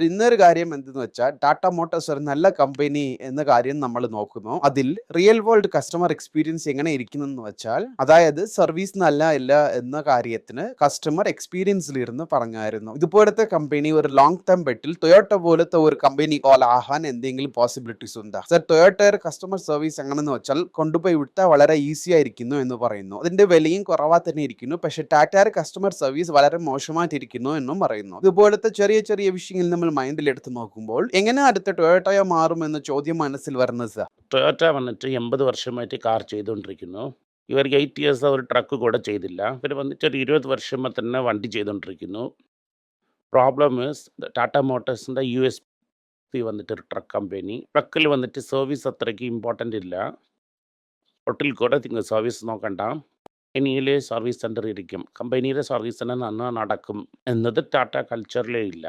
ഇന്നൊരു കാര്യം എന്തെന്ന് വെച്ചാൽ ടാറ്റ മോട്ടോഴ്സ് ഒരു നല്ല കമ്പനി എന്ന കാര്യം നമ്മൾ നോക്കുന്നു. അതിൽ റിയൽ വേൾഡ് കസ്റ്റമർ എക്സ്പീരിയൻസ് എങ്ങനെ ഇരിക്കുന്നെന്ന് വെച്ചാൽ, അതായത് സർവീസ് നല്ല എന്ന കാര്യത്തിന് കസ്റ്റമർ എക്സ്പീരിയൻസിലിരുന്ന് പറഞ്ഞായിരുന്നു. ഇതുപോലത്തെ കമ്പനി ഒരു ലോങ് ടേം ബെറ്റിൽ ടൊയോട്ട പോലത്തെ ഒരു കമ്പനി പോലെ ആകാൻ എന്തെങ്കിലും പോസിബിലിറ്റീസ് ഉണ്ടോ? സർ, ടൊയോട്ടയുടെ കസ്റ്റമർ സർവീസ് എങ്ങനെയെന്ന് വെച്ചാൽ കൊണ്ടുപോയി വിട്ടാൽ വളരെ ഈസി ആയിരിക്കുന്നു എന്ന് പറയുന്നു. അതിന്റെ വിലയും കുറവാ തന്നെ ഇരിക്കുന്നു. പക്ഷെ ടാറ്റയുടെ കസ്റ്റമർ സർവീസ് വളരെ മോശമായിട്ടിരിക്കുന്നു എന്നും പറയുന്നു. ഇതുപോലത്തെ ചെറിയ ചെറിയ വിഷയങ്ങൾ നമ്മൾ മൈൻഡിൽ എടുത്ത് നോക്കുമ്പോൾ എങ്ങനെ അടുത്ത ടൊയോട്ടയോ മാറും എന്ന ചോദ്യം മനസ്സിൽ വരുന്നത് സർ? ടൊയോട്ട വന്നിട്ട് 80 വർഷമായിട്ട് കാർ ചെയ്തുകൊണ്ടിരിക്കുന്നു. ഇവർക്ക് 8 ഇയേഴ്സ് ഒരു ട്രക്ക് കൂടെ ചെയ്തില്ല. ഇവർ വന്നിട്ട് ഒരു 20 വർഷമായി തന്നെ വണ്ടി ചെയ്തുകൊണ്ടിരിക്കുന്നു. പ്രോബ്ലം ഈസ് ടാറ്റ മോട്ടോഴ്സിൻ്റെ USP വന്നിട്ട് ഒരു ട്രക്ക് കമ്പനി. ട്രക്കിൽ വന്നിട്ട് സർവീസ് അത്രയ്ക്ക് ഇമ്പോർട്ടൻ്റ് ഇല്ല. ഒട്ടിൽ കൂടെ നിങ്ങൾ സർവീസ് നോക്കണ്ട. കമ്പനിയിലെ സർവീസ് സെൻ്റർ ഇരിക്കും. കമ്പനിയുടെ സർവീസ് തന്നെ നന്നായി നടക്കും എന്നത് ടാറ്റ കൾച്ചറിലേ ഇല്ല.